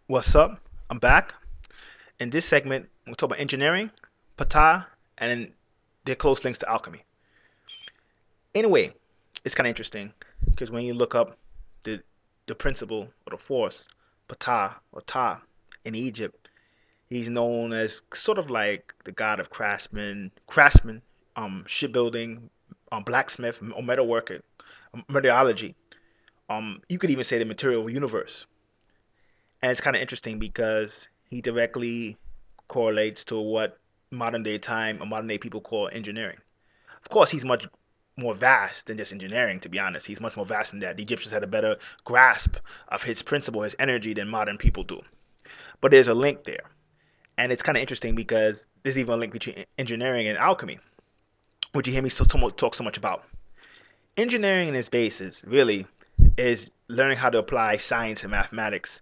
What's up? I'm back. In this segment, we'll talk about engineering, pata, and then their close links to alchemy. In a way, it's kind of interesting because when you look up the the principle or the force, pata or ta, in Egypt, he's known as sort of like the god of craftsmen, shipbuilding, blacksmith, or metalworker, metallurgy. You could even say the material universe. And it's kind of interesting because he directly correlates to what modern day time or modern day people call engineering. Of course, he's much more vast than just engineering, to be honest. He's much more vast than that. The Egyptians had a better grasp of his principle, his energy, than modern people do. But there's a link there. And it's kind of interesting because there's even a link between engineering and alchemy, which you hear me still talk so much about. Engineering in its basis really is learning how to apply science and mathematics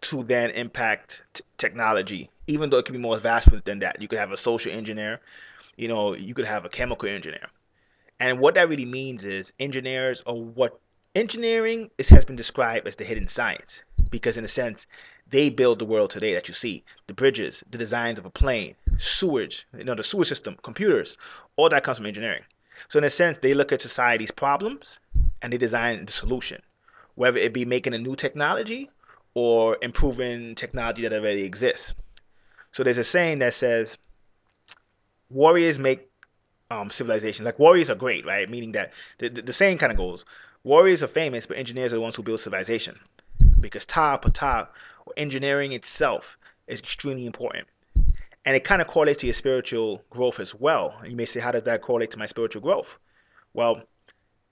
to then impact technology, even though it can be more vast than that. You could have a social engineer, you could have a chemical engineer. And what that really means is engineers are what has been described as the hidden science because in a sense they build the world today that you see, the bridges, the designs of a plane, sewage, the sewer system, computers, all that comes from engineering. So in a sense they look at society's problems and they design the solution, whether it be making a new technology or improving technology that already exists. So there's a saying that says warriors make civilizations. Like warriors are great, right? Meaning that the saying kind of goes, warriors are famous, but engineers are the ones who build civilization. Because pata, or engineering itself, is extremely important. And it kind of correlates to your spiritual growth as well. And you may say, how does that correlate to my spiritual growth? Well,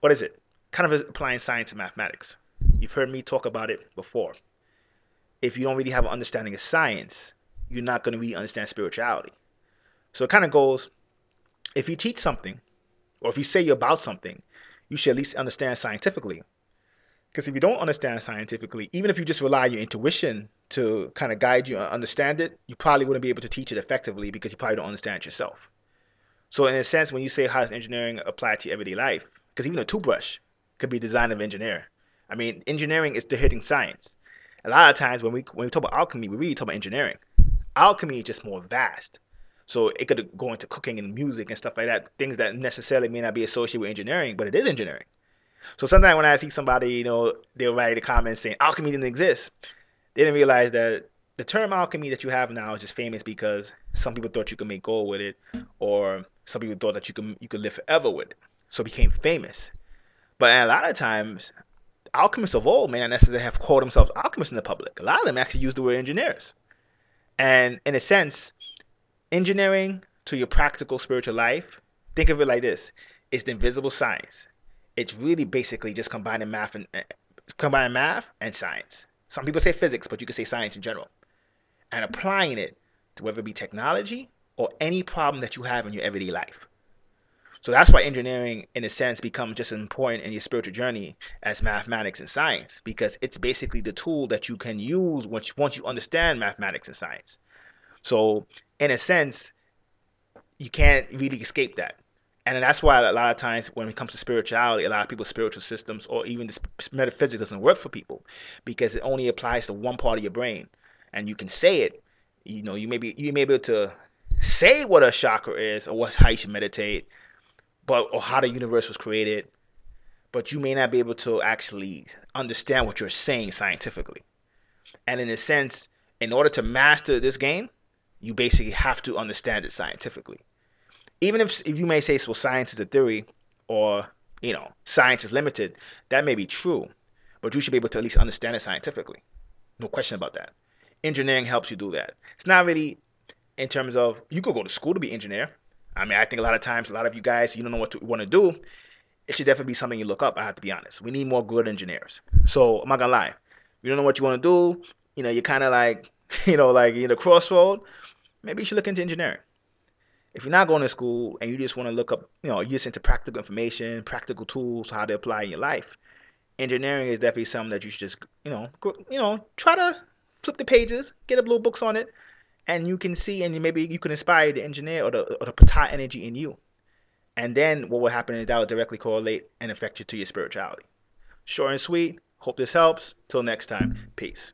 what is it? Kind of applying science and mathematics. You've heard me talk about it before. If you don't really have an understanding of science, you're not going to really understand spirituality. So it kind of goes, if you teach something, or if you say you're about something, you should at least understand scientifically. Because if you don't understand scientifically, even if you just rely on your intuition to kind of guide you and understand it, you probably wouldn't be able to teach it effectively because you probably don't understand it yourself. So in a sense, when you say how does engineering apply to your everyday life, because even a toothbrush could be designed of an engineer. I mean, engineering is the hidden science. A lot of times when we talk about alchemy, we really talk about engineering. Alchemy is just more vast. So it could go into cooking and music and stuff like that, things that necessarily may not be associated with engineering, but it is engineering. So sometimes when I see somebody, they'll write a comment saying alchemy didn't exist. They didn't realize that the term alchemy that you have now is just famous because some people thought you could make gold with it, or some people thought that you could live forever with it. So it became famous. But a lot of times, alchemists of old may not necessarily have called themselves alchemists in the public. A lot of them actually use the word engineers. And in a sense, engineering to your practical spiritual life, think of it like this: it's the invisible science. It's really basically just combining math and science. Some people say physics, but you could say science in general, and applying it to whether it be technology or any problem that you have in your everyday life. So that's why engineering, in a sense, becomes just as important in your spiritual journey as mathematics and science, because it's basically the tool that you can use once you understand mathematics and science. So, in a sense, you can't really escape that. And that's why a lot of times when it comes to spirituality, a lot of people's spiritual systems or even this metaphysics doesn't work for people because it only applies to one part of your brain. And you can say it, you may be able to say what a chakra is or how you should meditate, or how the universe was created, but you may not be able to actually understand what you're saying scientifically. And in a sense, in order to master this game, you basically have to understand it scientifically. Even if you may say, well, science is a theory, or science is limited, that may be true, but you should be able to at least understand it scientifically. No question about that. Engineering helps you do that. It's not really in terms of you could go to school to be an engineer. I mean, I think a lot of times, a lot of you guys, you don't know what you want to do. It should definitely be something you look up. I have to be honest. We need more good engineers. So I'm not gonna lie. You don't know what you want to do. You're kind of like, like in the crossroad. Maybe you should look into engineering. If you're not going to school and you just want to look up, you're just into practical information, practical tools, how they apply in your life, engineering is definitely something that you should just, try to flip the pages, get a little books on it, and you can see, and maybe you can inspire the engineer or the Ptah energy in you. And then what will happen is that will directly correlate and affect you to your spirituality. Short and sweet. Hope this helps. Till next time. Peace.